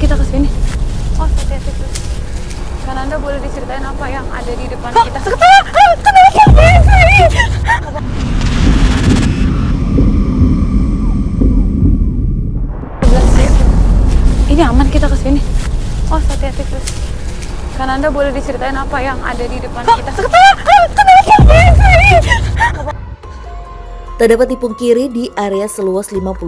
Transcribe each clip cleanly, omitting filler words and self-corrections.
kita ke sini. Oh, hati-hati terus. Kan Anda boleh diceritain apa yang ada di depan kita. Ini aman kita ke sini. Oh, hati-hati terus. Kan Anda boleh diceritain apa yang ada di depan kita. Tak dapat dipungkiri, di area seluas 51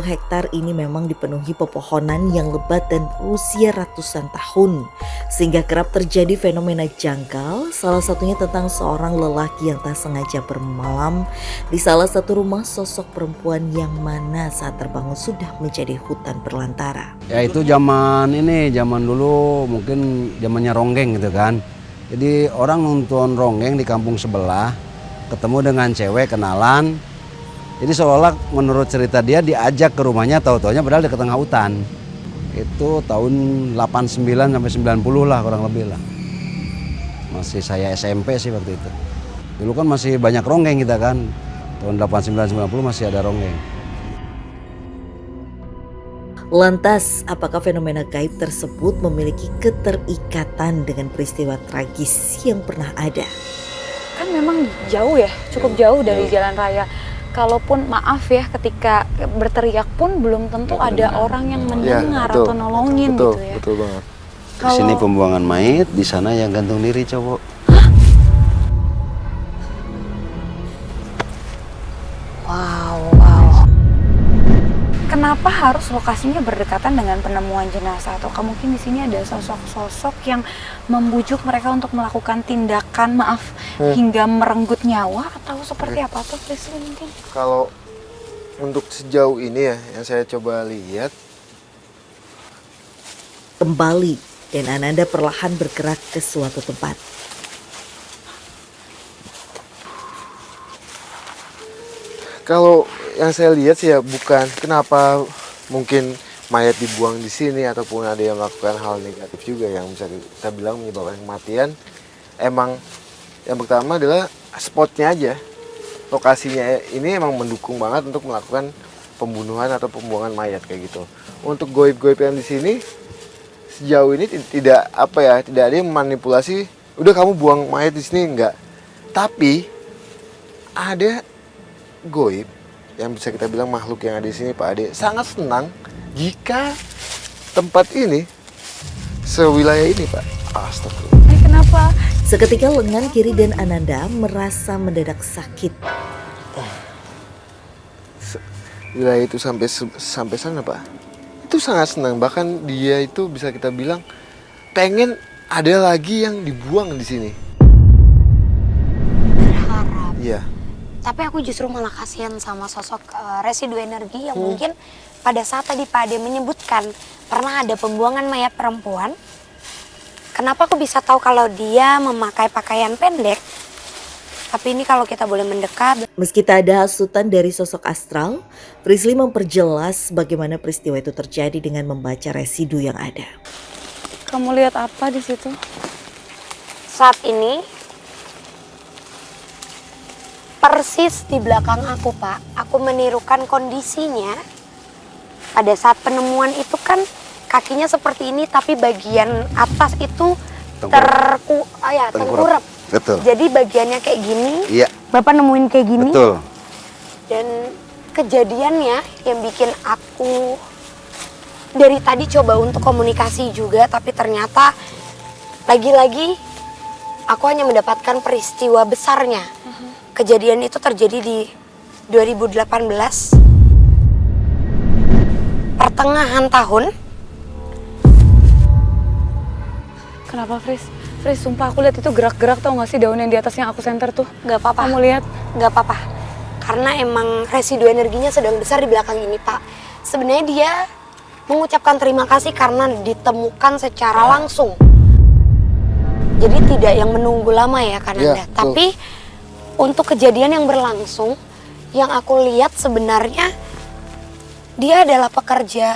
hektar ini memang dipenuhi pepohonan yang lebat dan berusia ratusan tahun. Sehingga kerap terjadi fenomena janggal, salah satunya tentang seorang lelaki yang tak sengaja bermalam di salah satu rumah sosok perempuan yang mana saat terbangun sudah menjadi hutan belantara. Ya itu zaman dulu mungkin zamannya ronggeng gitu kan. Jadi orang nonton ronggeng di kampung sebelah, ketemu dengan cewek kenalan. Jadi seolah menurut cerita dia diajak ke rumahnya, tahu-taunya padahal di tengah hutan. Itu tahun 89 sampai 90 lah kurang lebih lah. Masih saya SMP sih waktu itu. Dulu kan masih banyak ronggeng kita kan. Tahun 89 90 masih ada ronggeng. Lantas, apakah fenomena gaib tersebut memiliki keterikatan dengan peristiwa tragis yang pernah ada? Kan memang jauh ya, cukup jauh dari jalan raya. Kalaupun maaf ya, ketika berteriak pun belum tentu ada orang yang mendengar atau nolongin gitu ya. Betul banget. Di sini pembuangan mayat, di sana yang gantung diri cowok. Wow. Kenapa harus lokasinya berdekatan dengan penemuan jenazah? Atau mungkin di sini ada sosok-sosok yang membujuk mereka untuk melakukan tindakan hingga merenggut nyawa atau seperti apa tuh, Priscilla mungkin? Kalau untuk sejauh ini ya yang saya coba lihat, Kembali, dan Ananda perlahan bergerak ke suatu tempat. kalau yang saya lihat sih ya bukan kenapa mungkin mayat dibuang di sini ataupun ada yang melakukan hal negatif juga yang bisa kita bilang menyebabkan kematian. Emang yang pertama adalah spotnya aja, lokasinya ini emang mendukung banget untuk melakukan pembunuhan atau pembuangan mayat kayak gitu. Untuk goib-goib yang di sini sejauh ini tidak tidak ada yang memanipulasi. Udah kamu buang mayat di sini enggak. Tapi ada goib yang bisa kita bilang makhluk yang ada di sini Pak Ade sangat senang jika tempat ini sewilayah ini Pak. Astagfirullah. Kenapa? Seketika lengan kiri dan Ananda merasa mendadak sakit. Wilayah itu sampai sana Pak. Itu sangat senang, bahkan dia itu bisa kita bilang pengen ada lagi yang dibuang di sini. Berharap. Iya. Tapi aku justru malah kasihan sama sosok residu energi yang mungkin pada saat tadi Pak Ade menyebutkan pernah ada pembuangan mayat perempuan. Kenapa aku bisa tahu kalau dia memakai pakaian pendek? Tapi ini kalau kita boleh mendekat. Meski tak ada hasutan dari sosok astral, Prisli memperjelas bagaimana peristiwa itu terjadi dengan membaca residu yang ada. Kamu lihat apa di situ? Saat ini persis di belakang aku Pak, aku menirukan kondisinya. Pada saat penemuan itu kan kakinya seperti ini, tapi bagian atas itu tengkurap. Betul. Jadi bagiannya kayak gini. Iya. Bapak nemuin kayak gini. Betul. Dan kejadiannya yang bikin aku dari tadi coba untuk komunikasi juga, tapi ternyata lagi-lagi aku hanya mendapatkan peristiwa besarnya. Kejadian itu terjadi di 2018 pertengahan tahun. Kenapa, Fris? Fris, sumpah aku lihat itu gerak-gerak, tau gak sih daun yang di atas yang aku senter tuh? Gak apa-apa. Kamu lihat? Gak apa-apa. Karena emang residu energinya sedang besar di belakang ini, Pak. Sebenarnya dia mengucapkan terima kasih karena ditemukan secara langsung. Jadi tidak yang menunggu lama ya Kananda. Tapi untuk kejadian yang berlangsung, yang aku lihat sebenarnya dia adalah pekerja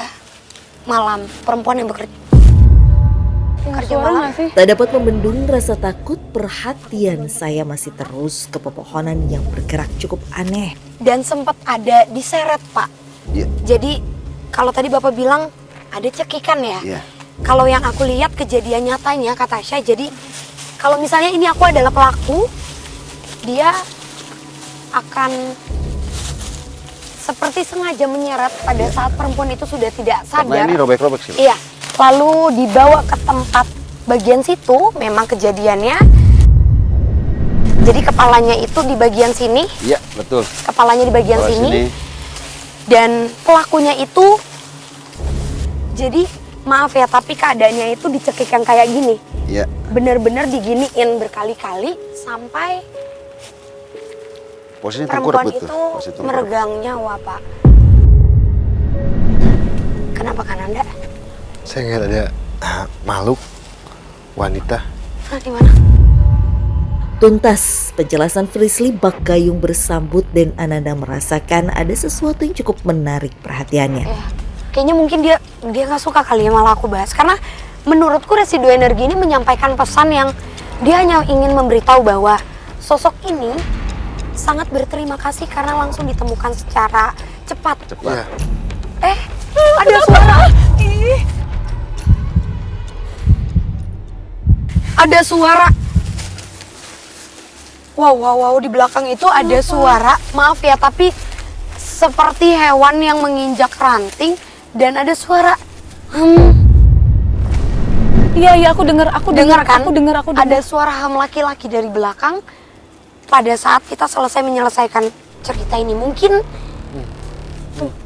malam, perempuan yang bekerja. Suara gak sih? Tak dapat membendung rasa takut, perhatian saya masih terus ke pepohonan yang bergerak cukup aneh. Dan sempat ada diseret, Pak. Iya. Jadi kalau tadi Bapak bilang ada cekikan ya. Iya. Kalau yang aku lihat kejadian nyatanya kata Tasya, jadi kalau misalnya ini aku adalah pelaku, dia akan seperti sengaja menyeret pada saat perempuan itu sudah tidak Karena sadar. ini robek-robek sih. Pak. Iya, lalu dibawa ke tempat bagian situ, memang kejadiannya. Jadi kepalanya itu di bagian sini, Iya, betul. kepalanya di bagian Kalau sini, sini, dan pelakunya itu, jadi maaf ya, tapi keadaannya itu dicekik yang kayak gini. iya. Bener-bener diginiin berkali-kali sampai Posisi perempuan tengkurap betul. itu Posisi tengkurap. meregang nyawa, Pak. Kenapa kan Anda? Saya ngeliat ada makhluk wanita. Hah, di mana? Tuntas penjelasan Frisly bak gayung bersambut dan Ananda merasakan ada sesuatu yang cukup menarik perhatiannya. Ya, kayaknya mungkin dia nggak suka kali ya malah aku bahas, karena menurutku residu energi ini menyampaikan pesan yang dia hanya ingin memberitahu bahwa sosok ini sangat berterima kasih karena langsung ditemukan secara cepat. Iya. Ada suara. Ada suara. Wow, di belakang itu ada suara. Maaf ya, tapi seperti hewan yang menginjak ranting dan ada suara. Iya, aku dengar, Dengar kan? Aku dengar. Ada suara laki-laki dari belakang pada saat kita selesai menyelesaikan cerita ini. Mungkin,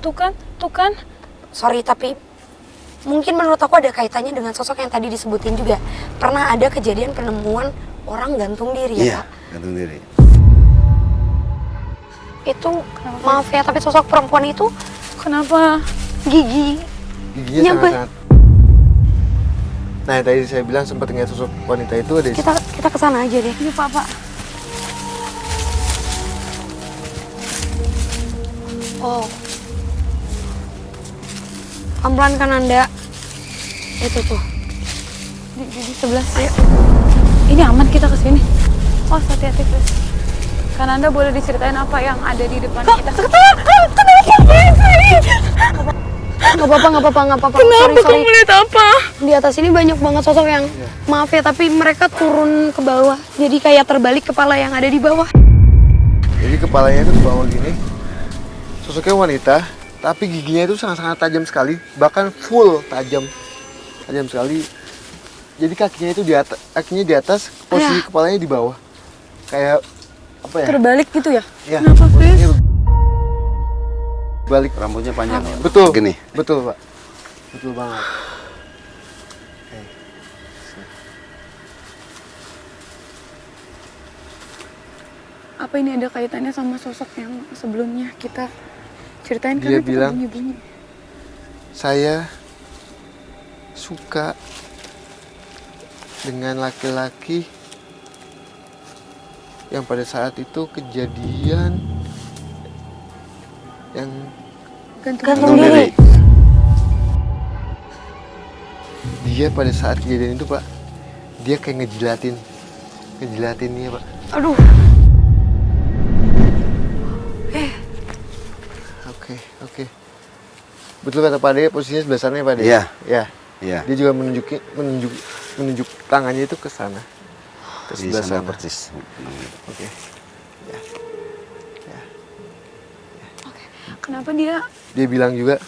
Tuh kan. sorry tapi mungkin menurut aku ada kaitannya dengan sosok yang tadi disebutin juga. Pernah ada kejadian penemuan orang gantung diri ya, Iya, Pak? gantung diri. Itu maaf ya, tapi sosok perempuan itu Kenapa? giginya Giginya sangat-sangat. Nah, yang tadi saya bilang sempat ngeliat sosok wanita itu ada di kita kesana aja deh. Ini Pak. Oh, pelan-pelan kan Anda. Itu tuh. Di sebelah sini. Ini aman kita kesini. Oh, hati-hati Chris. Kan Anda boleh diceritain apa yang ada di depan kita. Nggak apa-apa. Kenapa Sorry. kamu lihat apa? Di atas ini banyak banget sosok yang maaf ya, tapi mereka turun ke bawah. Jadi kayak terbalik kepala yang ada di bawah. Jadi kepalanya itu ke bawah gini. Sosoknya wanita, tapi giginya itu sangat-sangat tajam sekali, bahkan full tajam sekali. Jadi kakinya itu di atas, posisi kepalanya di bawah. Kayak apa ya? Terbalik gitu ya? Ya, Kenapa, posisinya Chris? balik. Rambutnya panjang. Pak. Betul. Gini. Betul, Pak. Betul banget. Oke. Apa ini ada kaitannya sama sosok yang sebelumnya kita ceritain? Dia Karena kita bilang, bunyi-bunyi. saya suka dengan laki-laki yang pada saat itu kejadian yang Gantung diri. dia pada saat kejadian itu, Pak, dia kayak ngejilatin dia, Pak. Aduh. Oke. Betul kata Pak De, posisinya sebelah sana ya, Pak De? Iya. Ya. Iya. Dia juga menunjuk tangannya itu ke sana. Ke Di sebelah sana sana. persis. Oke. Kenapa dia? Dia bilang juga,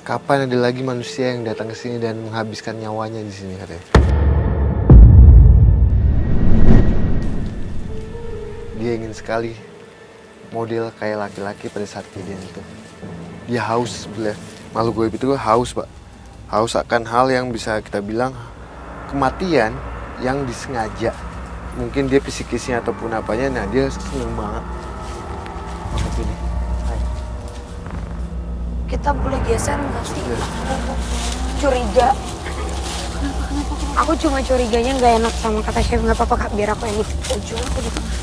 kapan ada lagi manusia yang datang ke sini dan menghabiskan nyawanya di sini, katanya. Dia ingin sekali model kayak laki-laki pada saat kejadian itu. Dia haus sebenarnya. Makhluk goib itu haus, Pak. Haus akan hal yang bisa kita bilang kematian yang disengaja. Mungkin dia psikisnya ataupun apanya, nah dia seneng banget. Banget ini. Kita boleh geser nggak sih? Curiga. Aku cuma curiganya nggak enak sama kata chef. Nggak apa-apa Kak, biar aku yang di ujung, aku di tengah.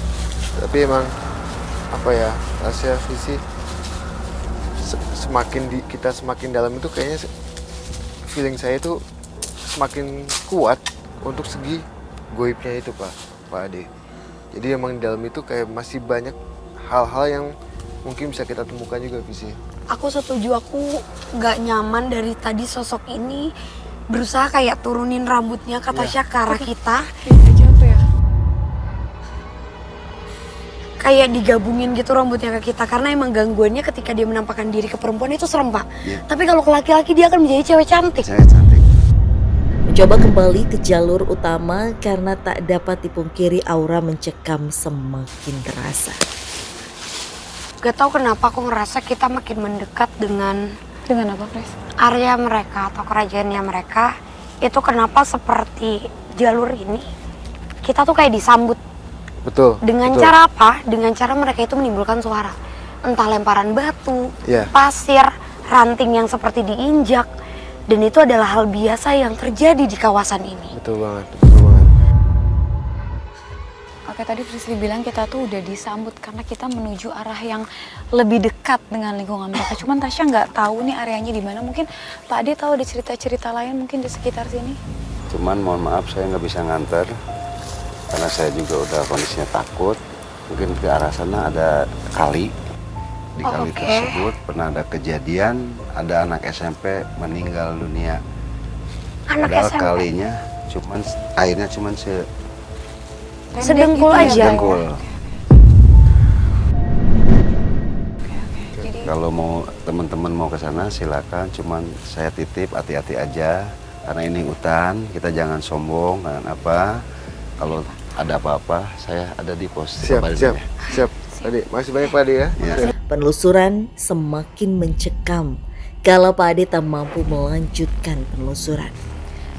Tapi emang apa ya, rahasia visi kita semakin dalam itu kayaknya feeling saya itu semakin kuat untuk segi goibnya itu, Pak Ade. Jadi emang di dalam itu kayak masih banyak hal-hal yang mungkin bisa kita temukan juga visi. Aku setuju, aku nggak nyaman dari tadi sosok ini berusaha kayak turunin rambutnya ke Tasya ke arah kita. Aja apa ya? Kayak digabungin gitu rambutnya ke kita karena emang gangguannya ketika dia menampakkan diri ke perempuan itu serem, Pak. Iya. Tapi kalau ke laki-laki dia akan menjadi cewek cantik. Saya cantik. Mencoba kembali ke jalur utama karena tak dapat dipungkiri aura mencekam semakin terasa. Gak tahu kenapa aku ngerasa kita makin mendekat dengan Dengan apa, Pres? area mereka atau kerajaannya mereka. Itu kenapa seperti jalur ini kita tuh kayak disambut. Betul. Dengan betul. cara apa? Dengan cara mereka itu menimbulkan suara. Entah lemparan batu, Iya. pasir, ranting yang seperti diinjak. Dan itu adalah hal biasa yang terjadi di kawasan ini. Betul banget, betul banget. Oke, tadi Prisly bilang kita tuh udah disambut karena kita menuju arah yang lebih dekat dengan lingkungan mereka. Cuman Tasya nggak tahu nih areanya di mana. Mungkin Pak Ade tahu ada cerita-cerita lain mungkin di sekitar sini. Cuman mohon maaf saya nggak bisa nganter karena saya juga udah kondisinya takut. Mungkin ke arah sana ada kali. Di Oh, kali oke. tersebut pernah ada kejadian ada anak SMP meninggal dunia. Anak Padahal SMP. kalinya cuman airnya cuman Sedengkul Pendek aja. gitu ya. sedengkul. Jadi Kalau mau teman-teman mau ke sana silakan, cuman saya titip hati-hati aja karena ini hutan, kita jangan sombong dan apa. Kalau ada apa-apa, saya ada di pos Siap, kabarin siap, ya. siap. Tadi, masih banyak Pak Ade ya. Ya. Penelusuran semakin mencekam kalau Pak Ade tak mampu melanjutkan penelusuran.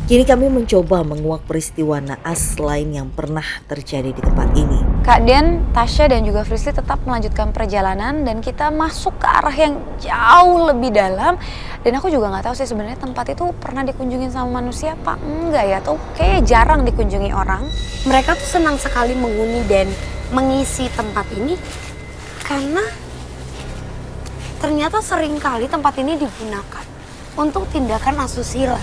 Kini kami mencoba menguak peristiwa naas lain yang pernah terjadi di tempat ini. Kak Den, Tasya dan juga Prisly tetap melanjutkan perjalanan dan kita masuk ke arah yang jauh lebih dalam. Dan aku juga nggak tahu sih sebenarnya tempat itu pernah dikunjungi sama manusia apa enggak ya, atau kayak jarang dikunjungi orang. Mereka tuh senang sekali menghuni dan mengisi tempat ini karena ternyata seringkali tempat ini digunakan untuk tindakan asusila.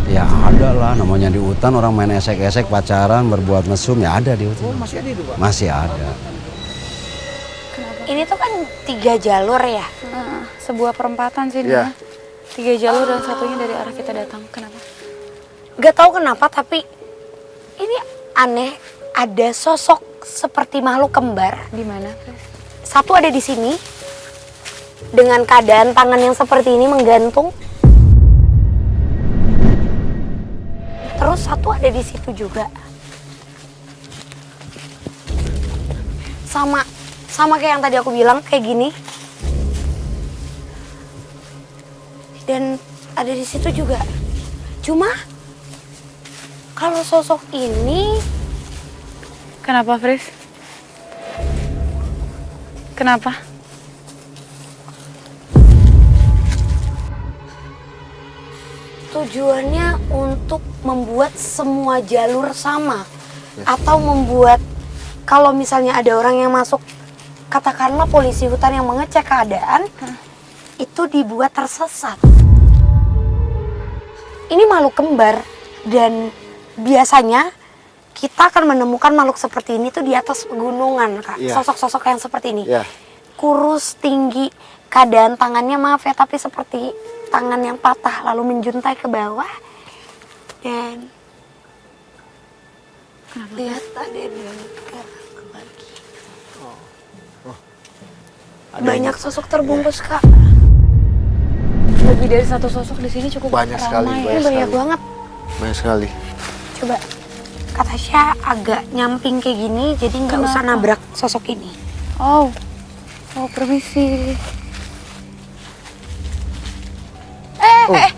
Ya ada lah, namanya di hutan orang main esek-esek, pacaran, berbuat mesum ya ada di hutan. Masih ada itu Pak? Masih ada. Ini tuh kan 3 jalur ya. Sebuah perempatan sih Iya. Nia. 3 jalur dan satunya dari arah kita datang. Kenapa? Gak tahu kenapa tapi ini aneh, ada sosok seperti makhluk kembar. Di mana, Pres? Satu ada di sini dengan keadaan tangan yang seperti ini menggantung. Terus satu ada di situ juga. Sama kayak yang tadi aku bilang, kayak gini. Dan ada di situ juga. Cuma kalau sosok ini Kenapa, Pres? Kenapa? tujuannya untuk membuat semua jalur sama. Atau membuat kalau misalnya ada orang yang masuk, katakanlah polisi hutan yang mengecek keadaan, itu dibuat tersesat. Ini makhluk kembar dan biasanya kita akan menemukan makhluk seperti ini tuh di atas pegunungan, Kak. Iya. Sosok-sosok yang seperti ini. Iya. Kurus, tinggi, keadaan tangannya maaf ya, tapi seperti tangan yang patah lalu menjuntai ke bawah. Dan lihat ada lagi. Banyak sosok terbungkus, Kak. Lebih dari satu sosok di sini cukup Banyak sekali, ramai. Ini banyak sekali. banget. Banyak sekali. Coba kata Tasya agak nyamping kayak gini, jadi nggak usah Kenapa? nabrak sosok ini. Oh, permisi.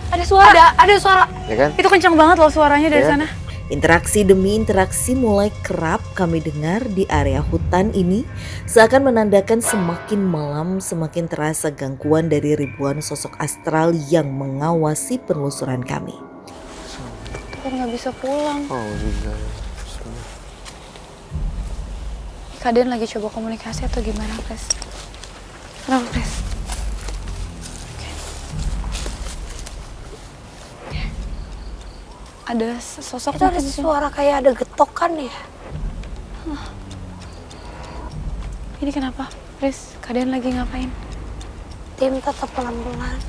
Ada suara. Ada suara. Ya kan? Itu kencang banget loh suaranya dari Ya. sana. Interaksi demi interaksi mulai kerap kami dengar di area hutan ini, seakan menandakan semakin malam semakin terasa gangguan dari ribuan sosok astral yang mengawasi penelusuran kami. Takut nggak bisa pulang. Oh, juga. Kalian lagi coba komunikasi atau gimana, Pres? Kenapa, Pres? Oke. Ada sosok Itu ada di sini. suara kayak ada getokan ya. Ini kenapa, Pres? Kalian lagi ngapain? Tim tetap pelan-pelan.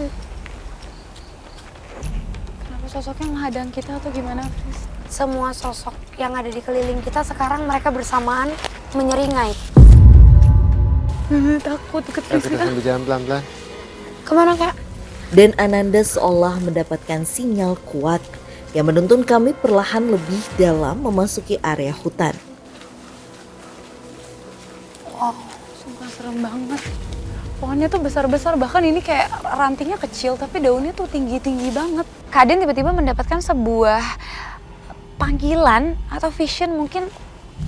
Kenapa sosoknya menghadang kita atau gimana, Fris? Semua sosok yang ada di keliling kita sekarang mereka bersamaan menyeringai. Takut deket Ayo Fris kita kita. sambil jalan pelan-pelan. Kemana kak? Dan Ananda seolah mendapatkan sinyal kuat yang menuntun kami perlahan lebih dalam memasuki area hutan. Wow, sumpah serem banget. Pohonnya tuh besar-besar, bahkan ini kayak rantingnya kecil tapi daunnya tuh tinggi-tinggi banget. Kak Aden tiba-tiba mendapatkan sebuah panggilan atau vision mungkin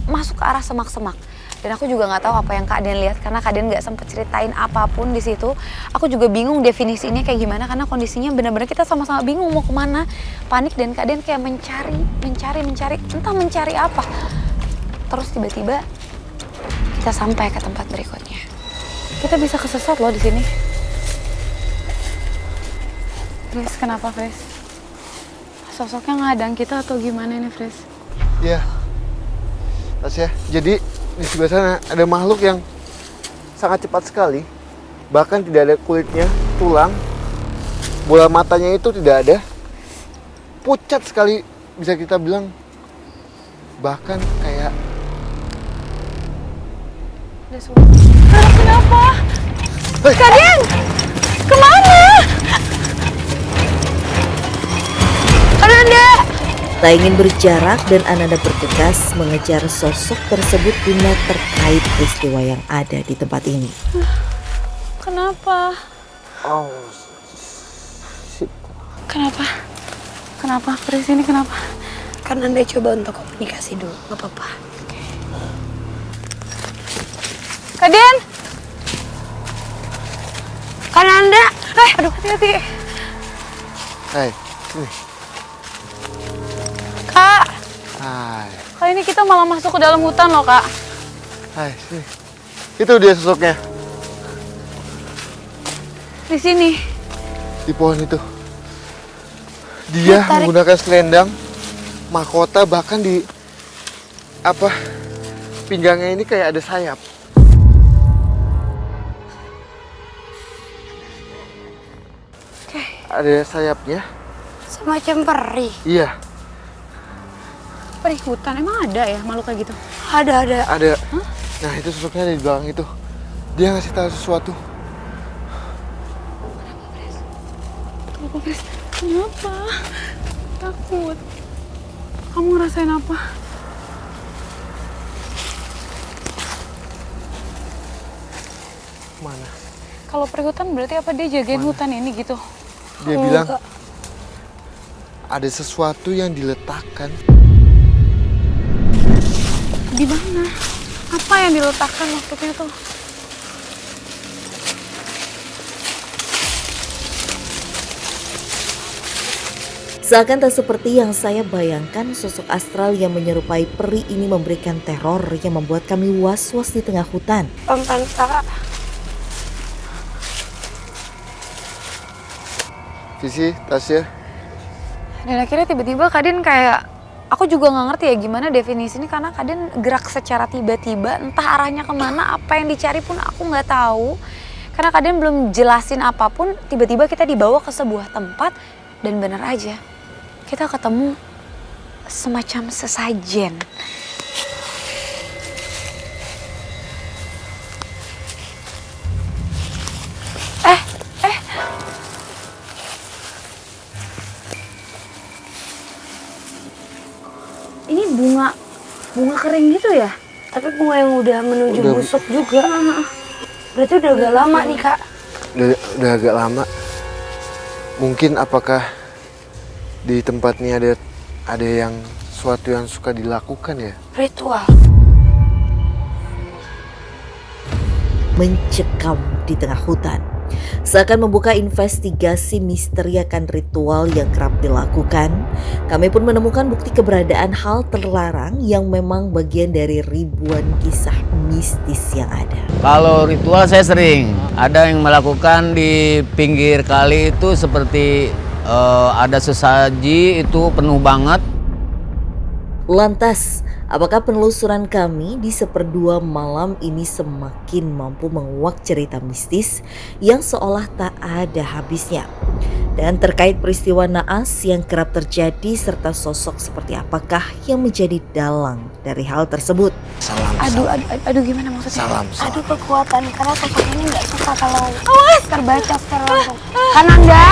masuk ke arah semak-semak. Dan aku juga nggak tahu apa yang Kak Aden lihat karena Kak Aden nggak sempet ceritain apapun di situ. Aku juga bingung definisinya kayak gimana karena kondisinya benar-benar kita sama-sama bingung mau kemana. Panik dan Kak Aden kayak mencari, entah mencari apa. Terus tiba-tiba kita sampai ke tempat berikutnya. Kita bisa kesesat loh di sini. Fris, kenapa Fris? Sosoknya ngadang kita atau gimana ini Fris? Iya. Tasya, jadi di sebelah sana ada makhluk yang sangat cepat sekali. Bahkan tidak ada kulitnya, tulang. Bola matanya itu tidak ada. Pucat sekali bisa kita bilang. Bahkan kayak Ada suara. Kenapa? Hei! Kak Aden! Kemana? Ananda! Tak ingin berjarak dan Ananda bergegas mengejar sosok tersebut guna terkait peristiwa yang ada di tempat ini. Kenapa? oh, shit. Kenapa? Kenapa Fris ini kenapa? Kan Anda coba untuk komunikasi dulu, nggak apa-apa. Kak Aden! Kan Anda? Aduh hati-hati. Hai, sini. Kak, Hai, kali ini kita malah masuk ke dalam hutan loh Kak. hai, sini. Itu dia sosoknya Di sini. di pohon itu. Dia Tarik. menggunakan selendang, mahkota, bahkan di pinggangnya ini kayak ada sayap. Oke. Ada sayapnya. Semacam peri. Iya, Perih hutan, emang ada ya makhluk kayak gitu? Ada. ada. Nah, itu sosoknya ada di belakang itu. Dia ngasih tahu sesuatu. Kenapa Fris? Kenapa? Takut. Kamu ngerasain apa? Mana? Kalau perih hutan berarti apa dia jagain hutan ini gitu? Dia Oh, bilang enggak. ada sesuatu yang diletakkan. Di mana? Apa yang diletakkan maksudnya tuh? Seakan tak seperti yang saya bayangkan, sosok astral yang menyerupai peri ini memberikan teror yang membuat kami was-was di tengah hutan. Pelan-pelan kak. Visi, Tasya. Dan akhirnya tiba-tiba Kak Aden kayak, aku juga nggak ngerti ya gimana definisi ini karena Kak Aden gerak secara tiba-tiba, entah arahnya kemana, apa yang dicari pun aku nggak tahu. Karena Kak Aden belum jelasin apapun, tiba-tiba kita dibawa ke sebuah tempat dan bener aja, kita ketemu semacam sesajen. Ini bunga kering gitu ya? Tapi bunga yang udah menuju Udah. busuk juga. Berarti udah agak lama nih kak. Udah agak lama. Mungkin apakah di tempat ini ada yang suatu yang suka dilakukan ya? Ritual. Mencekam di tengah hutan. Seakan membuka investigasi misteri akan ritual yang kerap dilakukan, kami pun menemukan bukti keberadaan hal terlarang yang memang bagian dari ribuan kisah mistis yang ada. Kalau ritual saya sering, ada yang melakukan di pinggir kali itu seperti ada sesaji itu penuh banget. Lantas, Apakah penelusuran kami di seperdua malam ini semakin mampu menguak cerita mistis yang seolah tak ada habisnya? Dan terkait peristiwa naas yang kerap terjadi serta sosok seperti apakah yang menjadi dalang dari hal tersebut? Aduh gimana maksudnya? Aduh kekuatan, karena sosok ini nggak suka kalau terbaca secara langsung. Kananda,